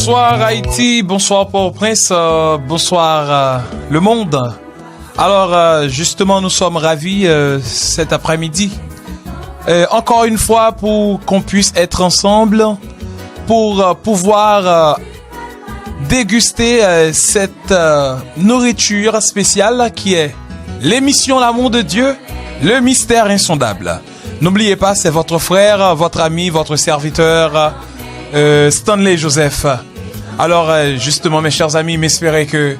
Bonsoir Haïti, bonsoir Port-au-Prince, bonsoir le monde. Alors justement nous sommes ravis cet après-midi. Encore une fois pour qu'on puisse être ensemble, pour pouvoir déguster cette nourriture spéciale qui est l'émission L'amour de Dieu, le mystère insondable. N'oubliez pas, c'est votre frère, votre ami, votre serviteur Stanley Joseph. Alors justement mes chers amis, m'espérez que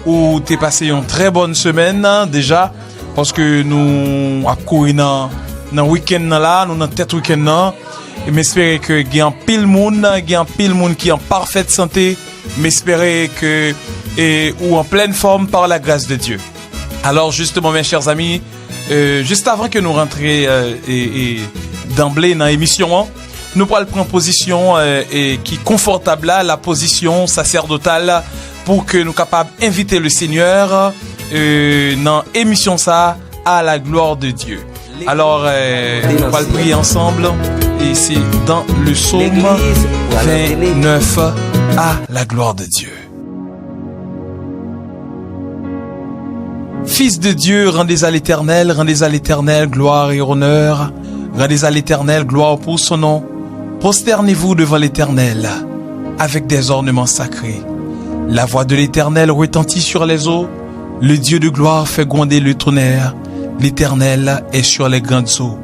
vous t'es passé une très bonne semaine déjà, parce que nous avons couru dans le week-end là, nous dans tête week-end là, et m'espérez que il y a un pile monde qui est en parfaite santé, m'espérez que ou en pleine forme par la grâce de Dieu. Alors justement mes chers amis, juste avant que nous rentrions d'emblée dans l'émission, nous pourrons prendre position qui est confortable là, la position sacerdotale, pour que nous capables d'inviter le Seigneur dans l'émission ça à la gloire de Dieu. Alors nous pourrons prier ensemble, et c'est dans le psaume 29 à la gloire de Dieu. Fils de Dieu, rendez à l'Éternel gloire et honneur. Rendez à l'Éternel gloire pour son nom. Prosternez-vous devant l'Éternel avec des ornements sacrés. La voix de l'Éternel retentit sur les eaux. Le Dieu de gloire fait gronder le tonnerre. L'Éternel est sur les grandes eaux.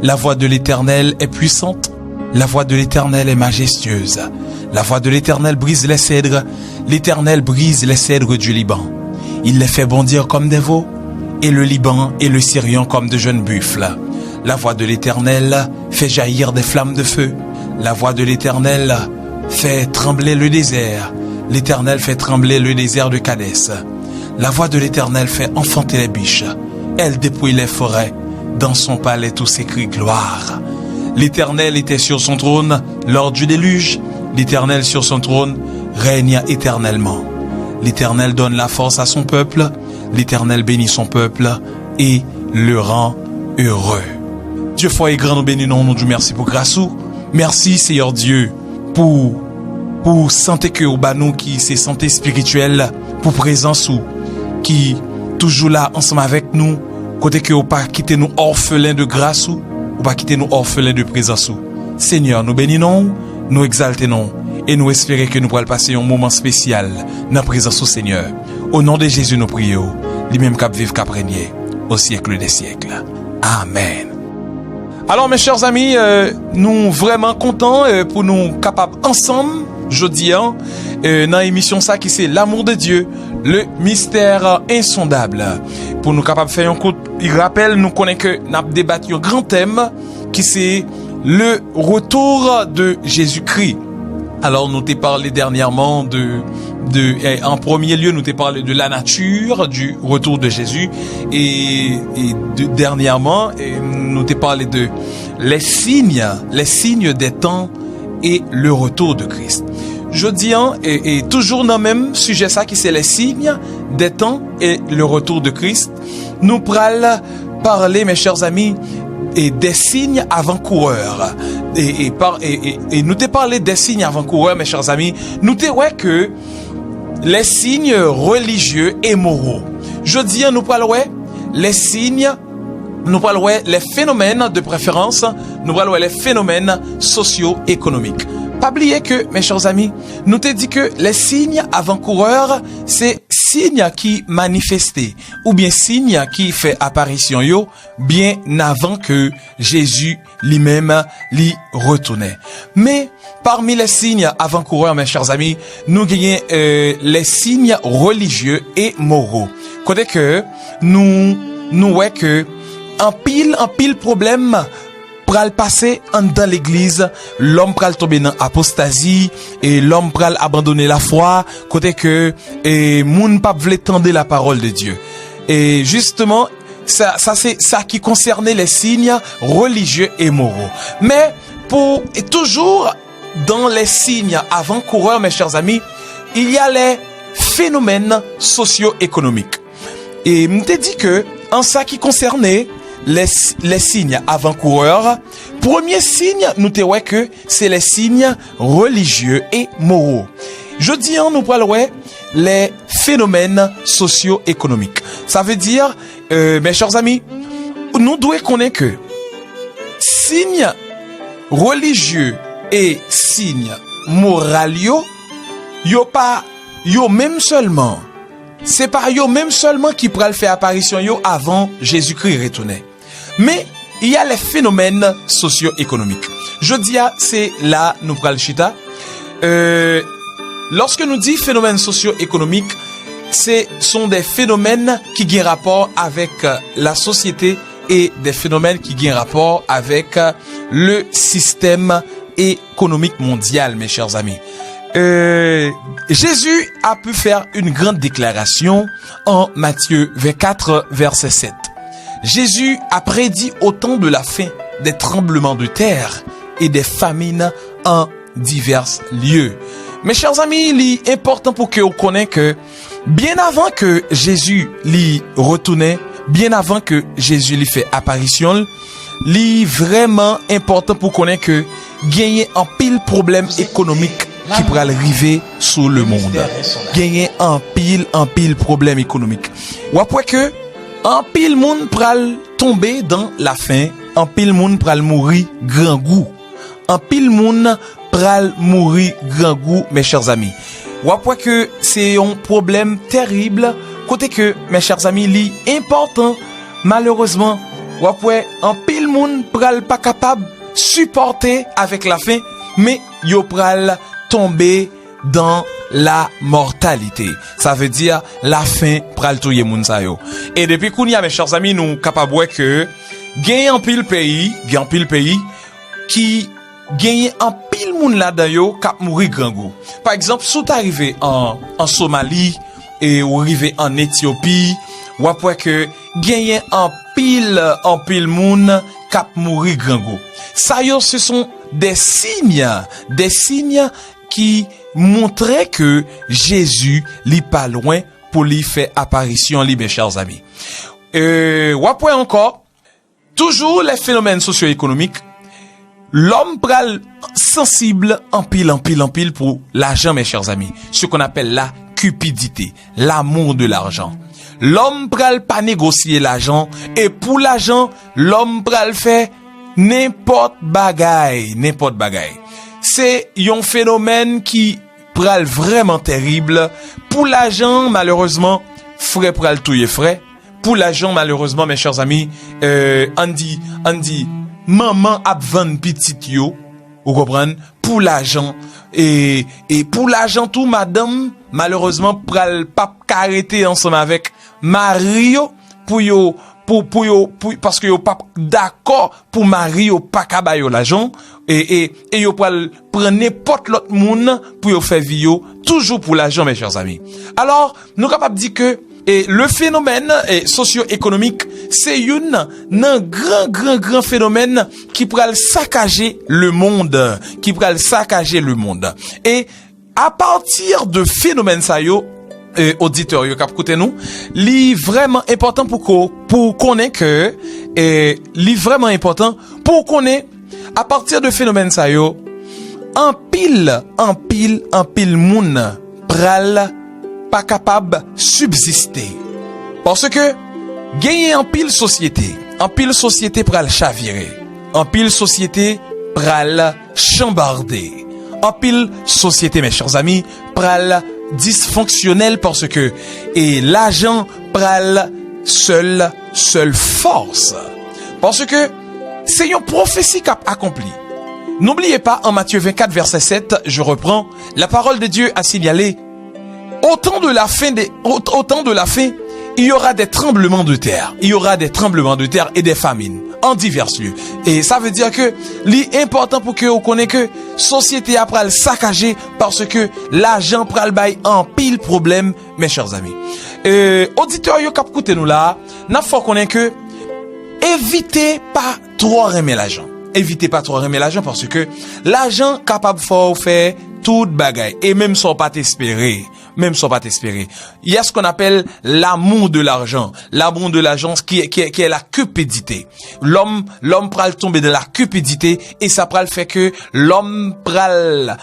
La voix de l'Éternel est puissante. La voix de l'Éternel est majestueuse. La voix de l'Éternel brise les cèdres. L'Éternel brise les cèdres du Liban. Il les fait bondir comme des veaux, et le Liban et le Syrien comme de jeunes buffles. La voix de l'Éternel fait jaillir des flammes de feu. La voix de l'Éternel fait trembler le désert. L'Éternel fait trembler le désert de Kadès. La voix de l'Éternel fait enfanter les biches. Elle dépouille les forêts. Dans son palais tout s'écrie gloire. L'Éternel était sur son trône lors du déluge. L'Éternel sur son trône règne éternellement. L'Éternel donne la force à son peuple. L'Éternel bénit son peuple et le rend heureux. Dieu fort et grand, nous bénissons, nous disons merci pour grâce. Merci Seigneur Dieu pour santé que au banou qui c'est santé spirituelle, pour présence ou qui toujours là ensemble avec nous, côté que ou pas quitter nous orphelins de grâce ou pas quitter nous orphelins de présence. Seigneur, nous bénissons, nous exaltons. Et nous espérons que nous pourrons passer un moment spécial dans la présence du Seigneur. Au nom de Jésus, nous prions. Lui-même qui vive, qui régner au siècle des siècles. Amen. Alors, mes chers amis, nous vraiment contents pour nous capables ensemble, jeudi, dans l'émission ça qui c'est l'amour de Dieu, le mystère insondable. Pour nous capables de faire un coup, il rappelle, nous connaissons que nous avons débattu un grand thème qui c'est le retour de Jésus-Christ. Alors, nous t'ai parlé dernièrement en premier lieu, nous t'ai parlé de la nature, du retour de Jésus, dernièrement, nous t'ai parlé de les signes des temps et le retour de Christ. Jeudi, et toujours dans le même sujet ça, qui c'est les signes des temps et le retour de Christ, nous pral parler, mes chers amis, et des signes avant-coureurs. Et nous t'ai parlé des signes avant-coureurs, mes chers amis. Nous t'ai ouais que les signes religieux et moraux. Je dis, nous parlons les signes, nous parlons les phénomènes de préférence, nous parlons les phénomènes socio-économiques. Pas oublier que, mes chers amis, nous t'ai dit que les signes avant-coureurs, c'est signes qui manifestaient, ou bien signes qui fait apparition yo, bien avant que Jésus lui-même l'y retournait. Mais, parmi les signes avant-coureurs, mes chers amis, nous gagnons les signes religieux et moraux. Côté que, nous ouais que, en pile problème, pral passer dans l'église, l'homme pral tomber dans apostasie et l'homme pral abandonner la foi, côté que moun pas vle tendre la parole de Dieu. Et justement, ça c'est ça qui concernait les signes religieux et moraux. Mais toujours dans les signes avant-coureurs, mes chers amis, il y a les phénomènes socio-économiques. Et m'te dit que en ça qui concernait les signes avant-coureurs, premier signe, nous te ouais que c'est les signes religieux et moraux. Je dis, nous parlons les phénomènes socio-économiques. Ça veut dire, mes chers amis, nous devons connaître que signes religieux et signes moraux, yo même seulement, c'est pas yo même seulement qui pourra faire apparition yo avant Jésus-Christ retourner. Mais il y a les phénomènes socio-économiques. Je dis, c'est là, nous prenons le chita. Lorsque nous disons phénomènes socio-économiques, ce sont des phénomènes qui ont rapport avec la société et des phénomènes qui ont rapport avec le système économique mondial, mes chers amis. Jésus a pu faire une grande déclaration en Matthieu 24, verset 7. Jésus a prédit au temps de la fin des tremblements de terre et des famines en divers lieux. Mes chers amis, il est important pour que vous connaissiez que bien avant que Jésus lui retourne, bien avant que Jésus lui fait apparition, il est vraiment important pour connaître que gagner un pile problème économique qui pourra arriver sur le monde. Gagner un pile problème économique. Ou après que un pile monde pral tomber dans la faim, un pile monde pral mourir grand goût. Un pile monde pral mourir grand goût, mes chers amis. Ou après que c'est un problème terrible, côté que, mes chers amis, li important, malheureusement, ou après un pile monde pral pas capable supporter avec la faim, mais yo pral tomber dans la mortalité. Ça veut dire la fin pral touye moun sa yo. Et depuis qu'on y a, mes chers amis, nous capable que gagne en pile pays qui gagne en pile moun là-dedans yo k'ap mourir grand goût. Par exemple, si tu arrivé en Somalie et ou arrivé en Éthiopie, ou après que gagne en pile moun k'ap mourir grand goût. Ça yo, ce sont des signes qui montraient que Jésus n'est pas loin pour lui faire apparition, mes chers amis. Ou après encore, toujours les phénomènes socio-économiques, l'homme pral sensible en pile pour l'argent, mes chers amis. Ce qu'on appelle la cupidité, l'amour de l'argent. L'homme pral pas négocier l'argent, et pour l'argent, l'homme pral fait n'importe bagaille. C'est un phénomène qui pral vraiment terrible. Pour l'argent, malheureusement, frais pral touye frais. Pour l'argent, malheureusement, mes chers amis, on dit, maman ap vend petit yo, vous comprenez? Pour l'argent. Et pour l'argent tout, madame, malheureusement, pral pas arrêter ensemble avec Mario, parce que yo pas d'accord pour Mario pas kabayo l'argent et yo pral prendre n'importe l'autre monde pour yo faire vie yo toujours pour l'argent, mes chers amis. Alors nous capable dire que le phénomène socio-économique c'est un grand phénomène qui pral saccager le monde, et à partir de phénomène ça yo auditeur yo k'ap koute nous, li vraiment important pour connaître que li vraiment important pour connaître à partir de phénomène ça yo en pile moun pral pas capable subsister parce que gagner en pile société pral chavirer, en pile société pral chambarder, en pile société, mes chers amis, pral dysfonctionnel parce que l'argent pral seule force parce que c'est une prophétie qu'a accompli. N'oubliez pas, en Matthieu 24 verset 7, je reprends, la parole de Dieu a signalé au temps de la fin, il y aura des tremblements de terre, et des famines en divers lieux. Et ça veut dire que l'important pour que vous connaissez que société a pral saccager parce que l'argent pral bay en pile problème, mes chers amis. Auditeurs yo k'ap koute nous là, n'a faut connaître que évitez pas trop aimer l'argent. Parce que l'argent capable faut faire toute bagaille et même sans pas t'espérer. Il y a ce qu'on appelle l'amour de l'argent. L'amour de l'argent qui est la cupidité. L'homme pral tomber dans la cupidité et ça pral fait que l'homme pral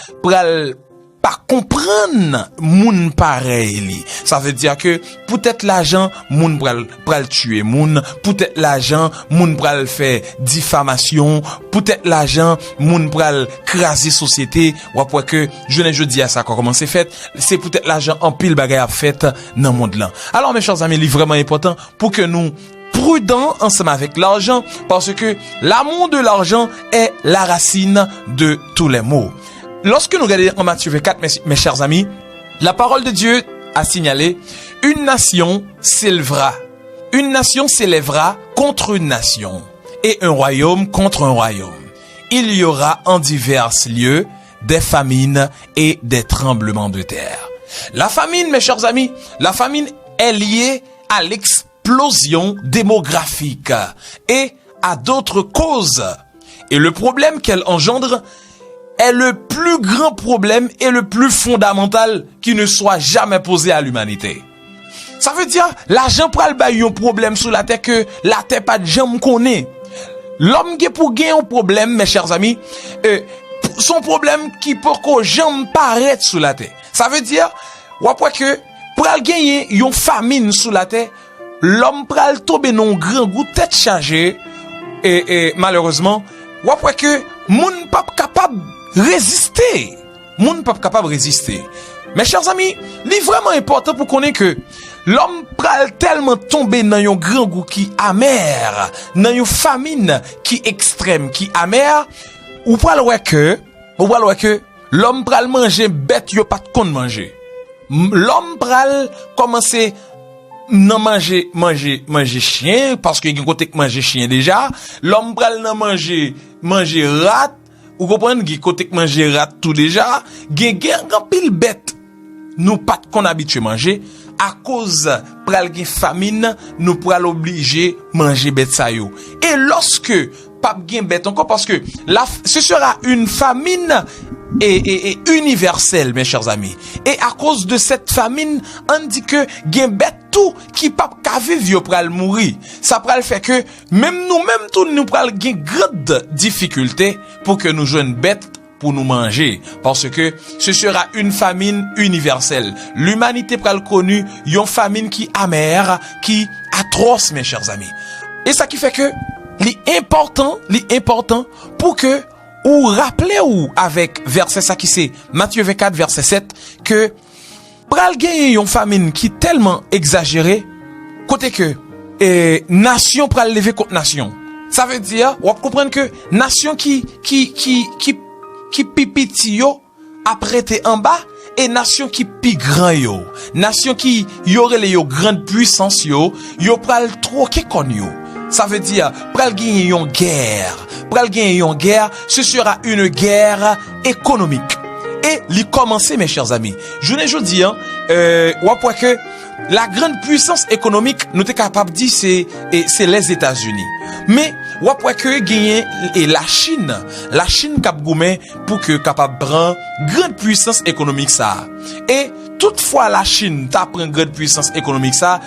pas comprendre moun pareil li. Ça veut dire que peut-être l'argent moun pral tuer moun, peut-être l'argent moun pral faire diffamation, peut-être l'argent moun pral craser société, ou après que je dis à ça comment c'est fait, c'est peut-être l'argent en pile bagaille a fait dans monde là. Alors mes chers amis, il est vraiment important pour que nous prudents ensemble avec l'argent, parce que l'amour de l'argent est la racine de tous les maux. Lorsque nous regardons en Matthieu 24, mes chers amis, la parole de Dieu a signalé, une nation s'élèvera contre une nation, et un royaume contre un royaume. Il y aura en divers lieux des famines et des tremblements de terre. La famine, mes chers amis, la famine est liée à l'explosion démographique et à d'autres causes. Et le problème qu'elle engendre est le plus grand problème et le plus fondamental qui ne soit jamais posé à l'humanité. Ça veut dire, l'argent pral bay un problème sur la terre que la terre pas de jamais connaît. L'homme qui pour gagner un problème, mes chers amis, son problème qui peut qu'on jamais paraître sur la terre. Ça veut dire, ou après que, pral gagner une famine sur la terre, l'homme pral tomber dans un grand goût tête chargée, et malheureusement, ou après que, moun pas capable résister. Moun pas capable résister. Mes chers amis, c'est vraiment important pour qu'on ait que l'homme pral tellement tomber dans un grand goût qui amer, dans une famine qui extrême, qui amer, ou pral ouais que l'homme pral manger bête yo pas de kon manger. L'homme pral commencer non manger chien parce que il côté que manger chien déjà, l'homme pral non manger rat, ou comprendre qui côté que manger rat tout déjà, gen pile bête. Nous pas qu'on habitué manger à cause pral gen famine, nous pral obligé manger bête ça yo. Et lorsque pas gen bête encore parce que ce sera une famine et universelle, mes chers amis. Et à cause de cette famine, on dit que gen bête tout qui pas ka vivre pral mourir. Ça pral fait que même tout nous pral gen grande difficulté pour que nous joigne bête pour nous manger, parce que ce sera une famine universelle. L'humanité pral connu une famine qui amère, qui atroce, mes chers amis. Et ça qui fait que l'important pour que ou rappelez ou avec verset ça qui c'est Matthieu 24 verset 7 que pral gagner une famine qui tellement exagérée côté que nation pral lever contre nation. Ça veut dire on comprendre que nation qui pipiti yo après te en bas et nation qui pi grand yo, nation qui yore le yo grande puissance yo pral troquer kon yo. Ça veut dire pral gagner une guerre, ce sera une guerre économique. Et li commencer, mes chers amis. Je ne dis ou que la grande puissance économique nous t'es capable de dire c'est les États-Unis. Mais ou que gagner et la Chine cap goumé pour que capable prendre grande puissance économique ça. Et toutefois la Chine t'a prend grande puissance économique ça.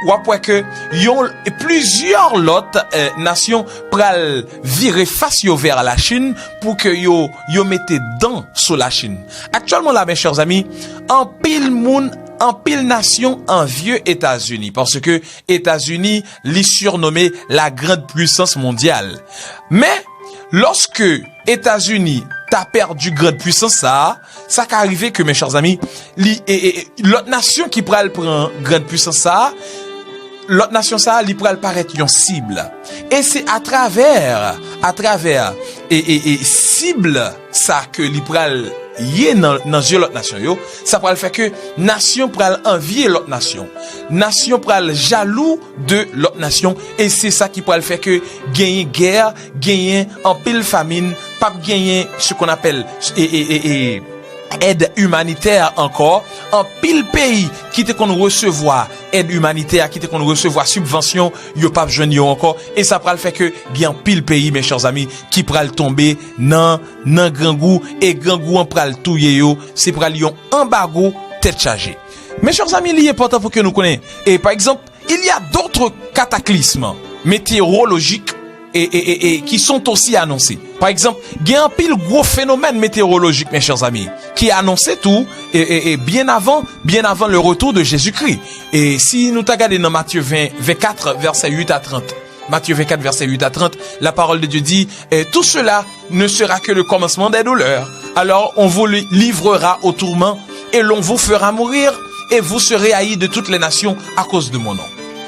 Ou après que yon plusieurs autres nations pral virer face vers la Chine pour que yo mette dents sur la Chine. Actuellement là, mes chers amis, en pile nation envieux États-Unis parce que États-Unis li surnommé la grande puissance mondiale. Mais lorsque États-Unis t'a perdu grande puissance ça qu'a arrivé que mes chers amis, l'autre nation qui pral prend grande puissance ça, l'autre nation ça li pral paraître une cible. Et c'est à travers cible ça que li pral yé dans l'autre nation yo, ça pral fait que nation pral envier l'autre nation pral jaloux de l'autre nation et c'est ça qui pral fait que gagner guerre, gagner en pile famine, pas gagner ce qu'on appelle aide humanitaire encore en pile pays qui te qu'on recevoir aide humanitaire qui te qu'on recevoir subvention yo pas besoin yo encore et ça pral fait que bien pile pays mes chers amis qui pral tomber nan grand goût et grand goût en pral touyer yo c'est pral yon embargo tête chargée. Mes chers amis, il est important pour que nous connaissions et par exemple il y a d'autres cataclysmes météorologiques et qui sont aussi annoncés. Par exemple, il y a un pile gros phénomène météorologique, mes chers amis, qui est annoncé tout et bien avant le retour de Jésus-Christ. Et si nous regardons dans Matthieu 24, versets 8 à 30, Matthieu 24, verset 8 à 30, la parole de Dieu dit, tout cela ne sera que le commencement des douleurs. Alors on vous livrera au tourment et l'on vous fera mourir et vous serez haïs de toutes les nations à cause de mon nom.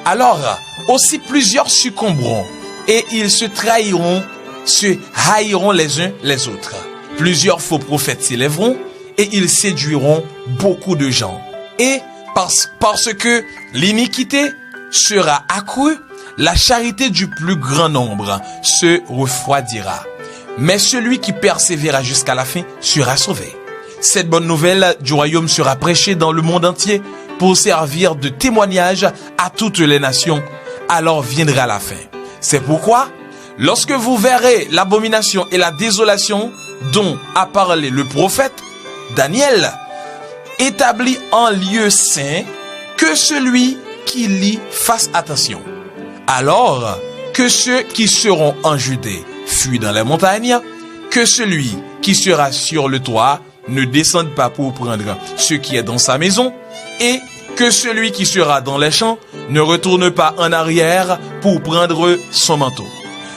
Alors aussi plusieurs succomberont et ils se trahiront, se haïront les uns les autres. Plusieurs faux prophètes s'élèveront et ils séduiront beaucoup de gens. Et parce que l'iniquité sera accrue, la charité du plus grand nombre se refroidira. Mais celui qui persévérera jusqu'à la fin sera sauvé. Cette bonne nouvelle du royaume sera prêchée dans le monde entier pour servir de témoignage à toutes les nations. Alors viendra la fin. C'est pourquoi, lorsque vous verrez l'abomination et la désolation dont a parlé le prophète Daniel, établi en lieu saint, que celui qui lit fasse attention. Alors que ceux qui seront en Judée fuient dans les montagnes, que celui qui sera sur le toit ne descende pas pour prendre ce qui est dans sa maison, et que celui qui sera dans les champs ne retourne pas en arrière pour prendre son manteau.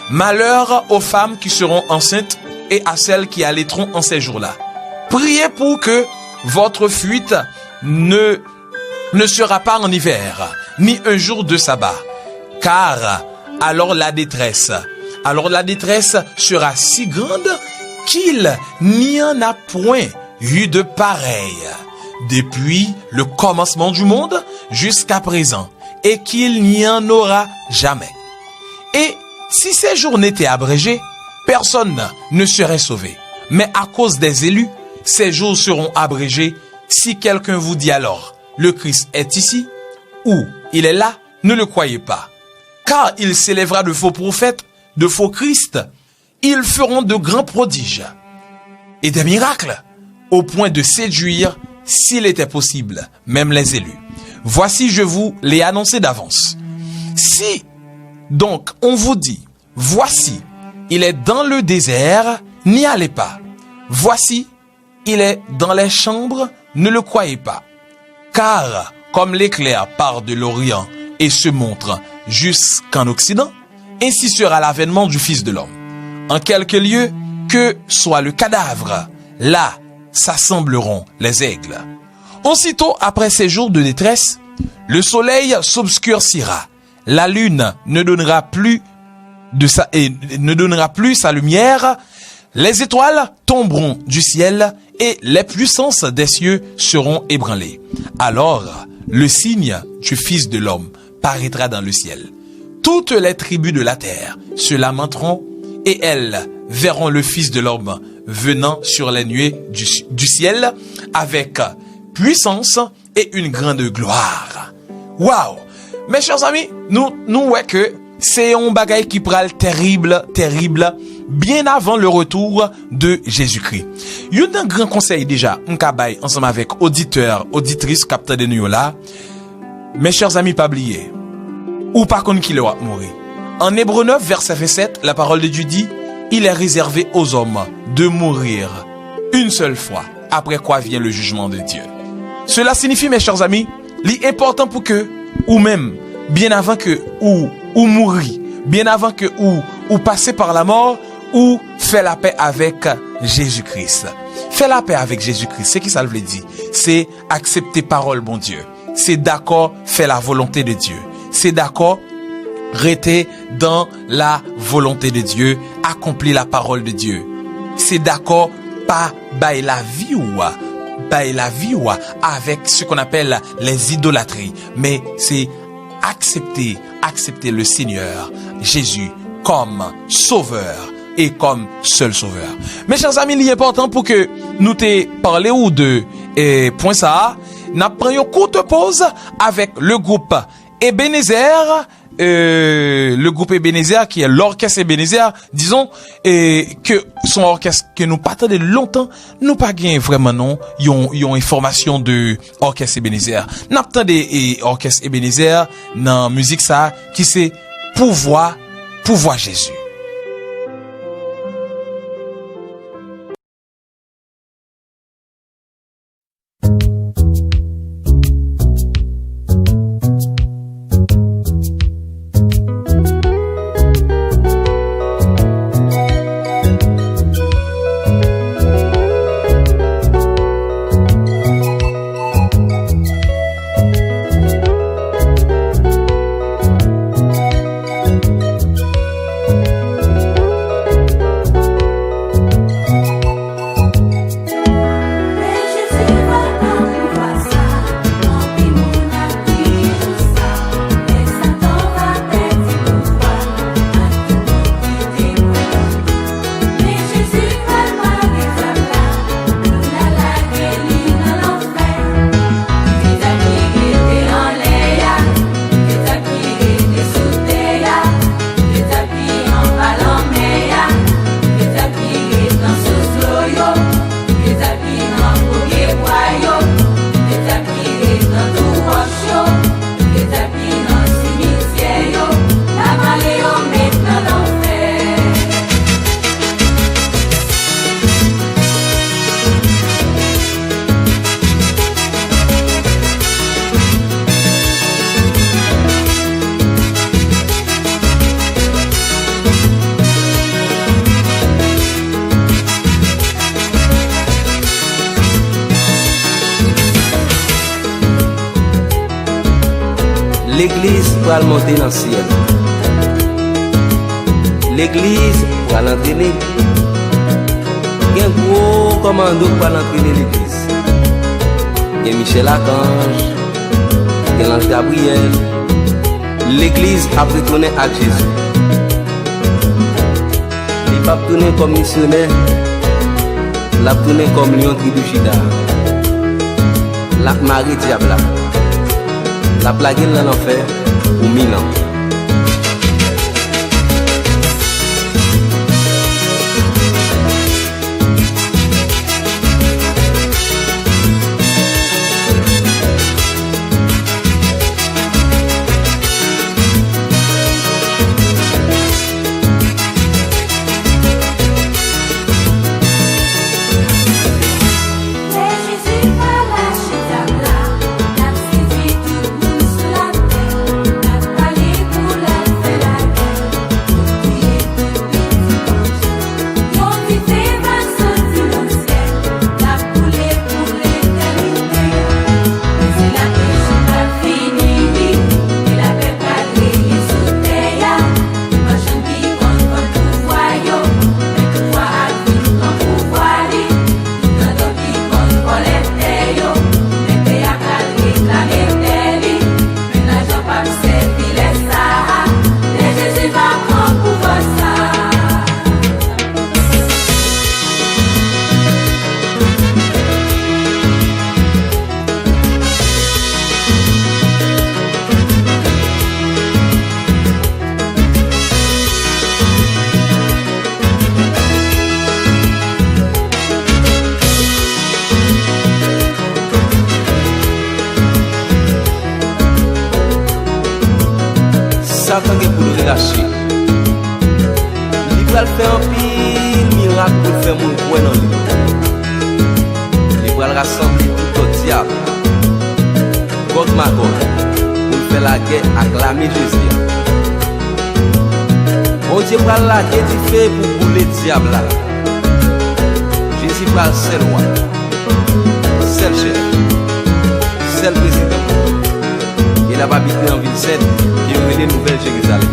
Malheur aux femmes qui seront enceintes et à celles qui allaiteront en ces jours-là. Priez pour que votre fuite ne sera pas en hiver, ni un jour de sabbat. Car alors la détresse sera si grande qu'il n'y en a point eu de pareil depuis le commencement du monde jusqu'à présent, et qu'il n'y en aura jamais. Et si ces jours n'étaient abrégés, personne ne serait sauvé. Mais à cause des élus, ces jours seront abrégés. Si quelqu'un vous dit alors, le Christ est ici, ou il est là, ne le croyez pas. Car il s'élèvera de faux prophètes, de faux Christ. Ils feront de grands prodiges et des miracles, au point de séduire, s'il était possible, même les élus. Voici, je vous l'ai annoncé d'avance. Si, donc, on vous dit, voici, il est dans le désert, n'y allez pas. Voici, il est dans les chambres, ne le croyez pas. Car, comme l'éclair part de l'Orient et se montre jusqu'en Occident, ainsi sera l'avènement du Fils de l'homme. En quelque lieu que soit le cadavre, là s'assembleront les aigles. Aussitôt après ces jours de détresse, le soleil s'obscurcira, la lune ne donnera plus sa lumière, les étoiles tomberont du ciel et les puissances des cieux seront ébranlées. Alors, le signe du Fils de l'homme paraîtra dans le ciel. Toutes les tribus de la terre se lamenteront et elles verront le Fils de l'homme venant sur les nuées du ciel avec puissance et une grande gloire. Waouh! Mes chers amis, nous ouais que c'est un bagay qui pral terrible, bien avant le retour de Jésus-Christ. Il y a un grand conseil déjà, m'kabay ensemble avec auditeurs, auditrices, capteurs de nous là. Mes chers amis, pas oublier. Ou par contre qui le va mourir. En Hébreux 9, verset 27, la parole de Dieu dit, il est réservé aux hommes de mourir une seule fois, après quoi vient le jugement de Dieu. Cela signifie, mes chers amis, l'important pour que, ou même, bien avant que, ou mourir, bien avant que, ou passer par la mort, ou faire la paix avec Jésus-Christ. Faire la paix avec Jésus-Christ, c'est qui ça veut dire? C'est accepter parole, bon Dieu. C'est d'accord, faire la volonté de Dieu. C'est d'accord, rester dans la volonté de Dieu, accomplir la parole de Dieu. C'est d'accord, pas bailler la vie ou avec ce qu'on appelle les idolâtries, mais c'est accepter le Seigneur Jésus comme sauveur et comme seul sauveur. Mes chers amis, il est important pour que nous te parler ou de point ça, nous prenions une courte pause avec le groupe Ebenezer, qui est l'orchestre Ebenezer, disons, que son orchestre que nous pas de longtemps, nous pas gain vraiment non, yon information de orchestre Ebenezer. N'a pas de orchestre Ebenezer dans musique ça qui c'est pouvoir Jésus. L'église pour aller monter dans le ciel. L'église pour aller entraîner. Il y a un gros commando pour aller entraîner l'église. Il y a Michel Archange, il y a l'ange Gabriel. L'église a retourné à Jésus. Il n'a pas tourné comme missionnaire, il a tourné comme lion tribu Juda. La Marie Diabla. La plague dans l'enfer pour 1000 ans. Satan qui pour le relâcher. Il va faire un pile miracle pour faire mon point dans lui. Il va le rassembler tout au diable. Contre Magog pour faire la guerre, acclamer Jésus. On Dieu va la guerre du fait pour bouler le diable là. Jésus va le seul roi, seul chef, seul président. Il a habité en ville sainte qui est les Nouvelle Jérusalem.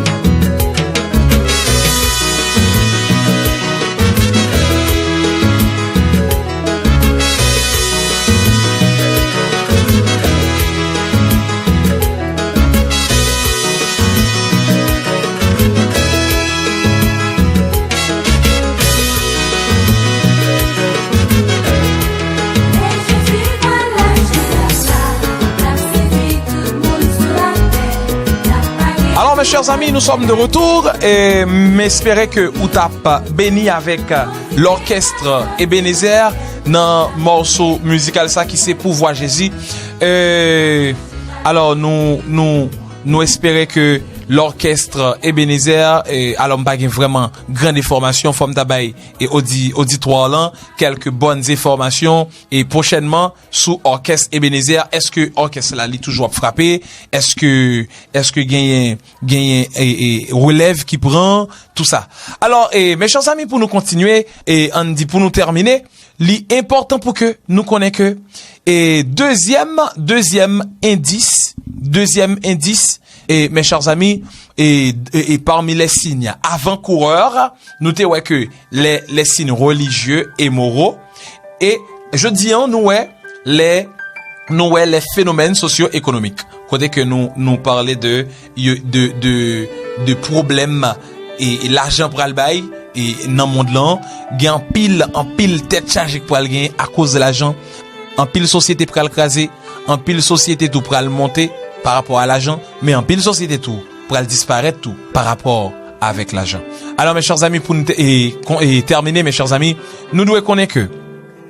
Alors mes chers amis, nous sommes de retour et m'espérais que vous t'as béni avec l'orchestre Ebenezer dans le morceau musical ça qui c'est Pouvoir Jésus. Alors nous espérons que l'orchestre Ebenezer alors m'pa gen vraiment grande information forme tabay et auditoire là quelques bonnes informations et prochainement sous orchestre Ebenezer est-ce que orchestre là li toujours frappé est-ce que gagne relève qui prend tout ça. Alors mes chers amis pour nous continuer et on dit pour nous terminer li important pour que nous connaissons que et deuxième indice et mes chers amis et parmi les signes avant-coureurs nous te ouais que les signes religieux et moraux et je dis nous les phénomènes socio-économiques côté que nous parler de problèmes et l'argent pour le bail et dans le monde là gain en pile tête chargée pour le gain à cause de l'argent en pile société pour le craser en pile société tout pour le monter par rapport à l'argent mais en pile société tout pour le disparaître tout par rapport avec l'argent. Alors mes chers amis pour nous et terminer mes chers amis nous devons connaître que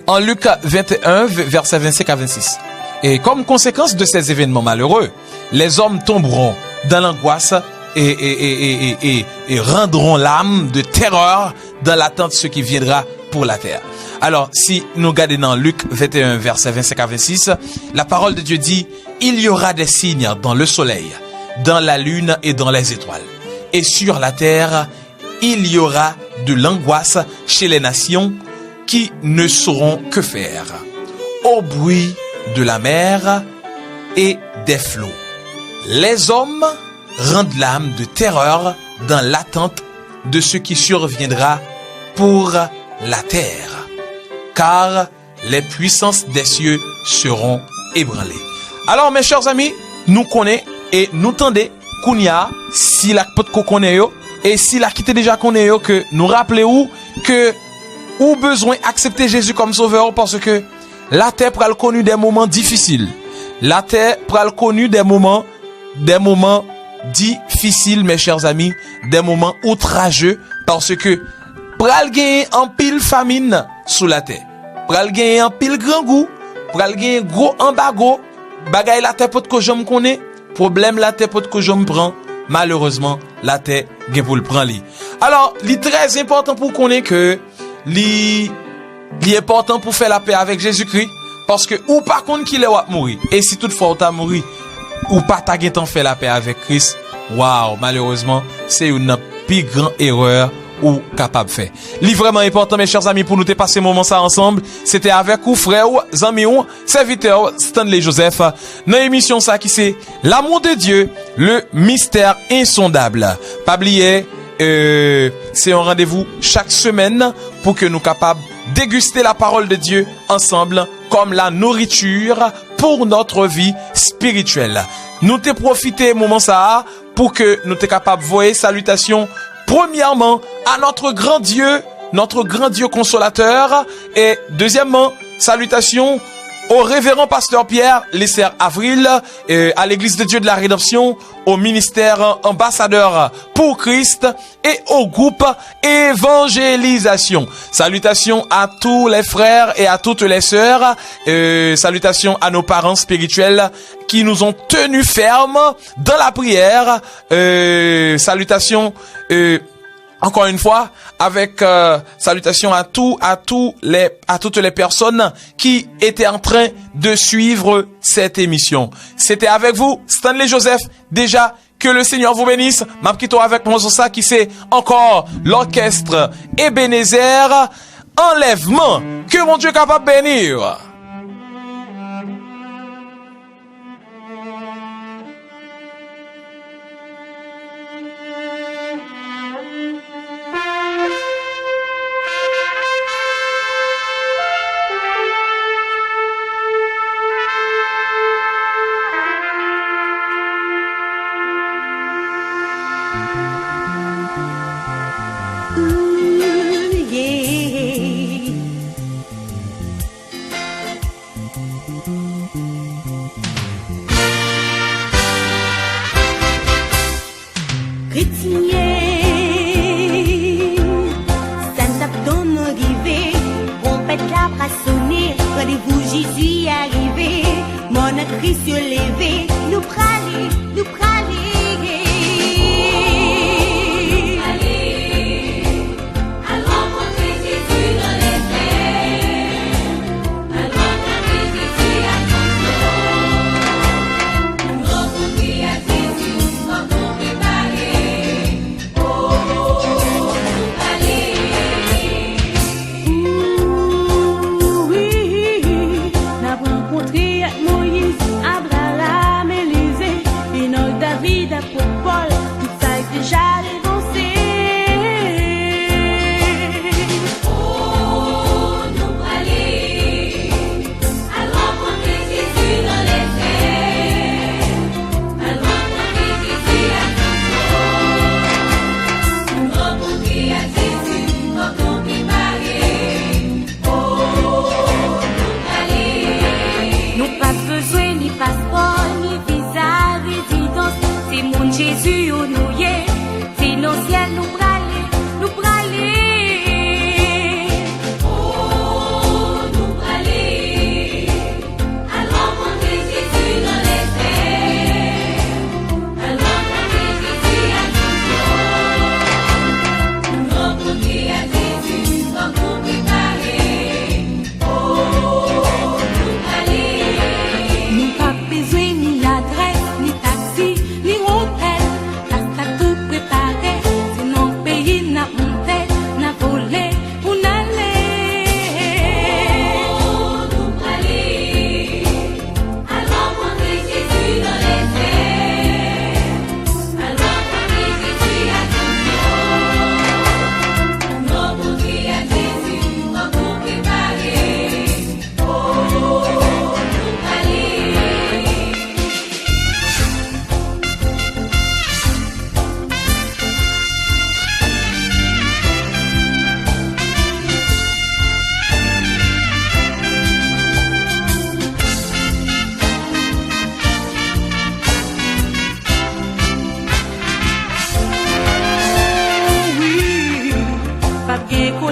en Luc 21 verset 25 à 26 et comme conséquence de ces événements malheureux les hommes tomberont dans l'angoisse et rendront l'âme de terreur dans l'attente de ce qui viendra pour la terre. Alors, si nous regardons dans Luc 21, verset 25 à 26, la parole de Dieu dit, il y aura des signes dans le soleil, dans la lune et dans les étoiles. Et sur la terre, il y aura de l'angoisse chez les nations qui ne sauront que faire. Au bruit de la mer et des flots, Les hommes rendent l'âme de terreur dans l'attente de ce qui surviendra pour la terre, car les puissances des cieux seront ébranlées. Alors, mes chers amis, nous connaissons et nous tendez Kounia, si la pote qu'on connaît yo, et si la quitté déjà connaît yo, que nous rappelez-vous que ou besoin accepter Jésus comme sauveur parce que la terre pral connu des moments difficiles. La terre pral connu des moments difficiles, mes chers amis, des moments outrageux parce que pral gagner en pile famine sous la terre. Pral gagner en pile grand goût, pral gagner gros embargo, bagay la terre pot que j'aime connaît, problème la terre pot que j'aime prend, malheureusement la terre gen pour le prendre li. Alors, li très important pour connaître que li important pour faire la paix avec Jésus-Christ parce que ou par contre qu'il est ou mourir et si toutefois ou t'a mourir ou pas t'a gen fait la paix avec Christ, waouh, malheureusement, c'est une plus grande erreur ou capable de faire. Li vraiment important, mes chers amis, pour nous te passer moment ça ensemble. C'était avec ou frère ou ami ou serviteur Stanley Joseph dans l'émission ça qui c'est l'amour de Dieu, le mystère insondable. Pas oublier, c'est un rendez-vous chaque semaine pour que nous capables déguster la parole de Dieu ensemble comme la nourriture pour notre vie spirituelle. Nous te profiter moment ça pour que nous te capables voyer salutations premièrement à notre grand Dieu consolateur et deuxièmement salutations au révérend pasteur Pierre Lesser Avril, à l'église de Dieu de la Rédemption, au ministère ambassadeur pour Christ et au groupe évangélisation. Salutations à tous les frères et à toutes les sœurs, salutations à nos parents spirituels qui nous ont tenus fermes dans la prière, salutations encore une fois, avec salutations à toutes les personnes qui étaient en train de suivre cette émission. C'était avec vous, Stanley Joseph. Déjà, que le Seigneur vous bénisse. M'apquito avec moi sur ça qui c'est encore l'orchestre Ebenezer. Enlèvement. Que mon Dieu capable de bénir.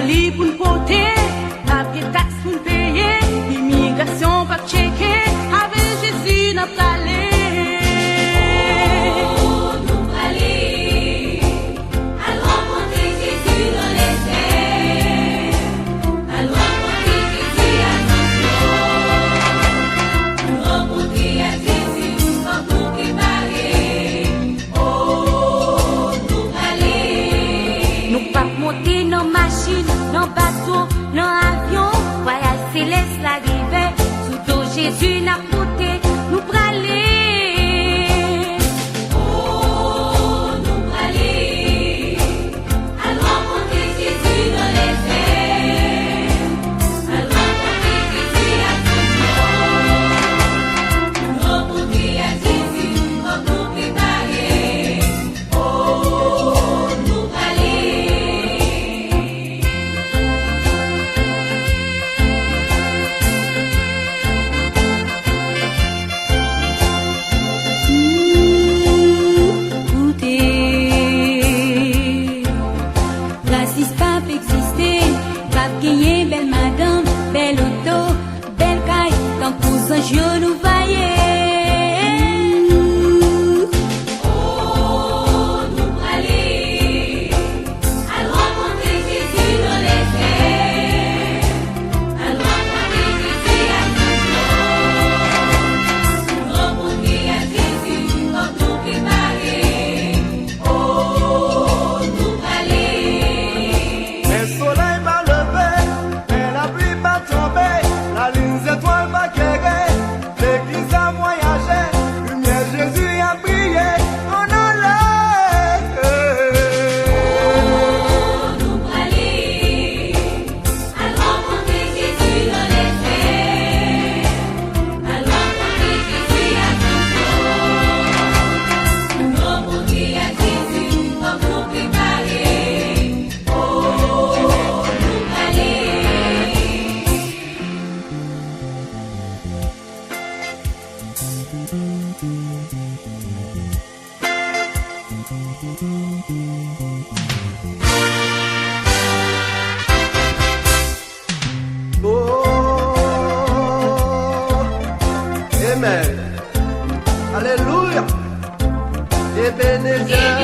colis pour nous porter, papier taxe pour nous payer, immigration pas checker, avec Jésus n'a pas allé. Jésus n'a porté, nous praler. Oh, nous praler. Allons rencontrer Jésus dans les airs. Allons rencontrer Jésus à son nom. Nous rencontrer à Jésus comme nous préparer. Oh, nous praler. Belle madame, belle auto, belle caille, tant pour un genou vaillé. Oh, nous praler, allons rencontrer Jésus dans les airs, allons rencontrer Jésus à son nom, nous rencontrer à Jésus comme nous préparer. Oh, nous praler. Le soleil va lever, et la pluie va tomber, la lune étoile va éclairer, l'église a voyagé, lumière Jésus a brillé, on allait. Nous praler, allons rencontrer Jésus dans les airs, allons rencontrer Jésus à son nom, nous rencontrer à Jésus comme nous préparer. Oh, nous praler. Oh, amen. Alléluia. Ebenezer.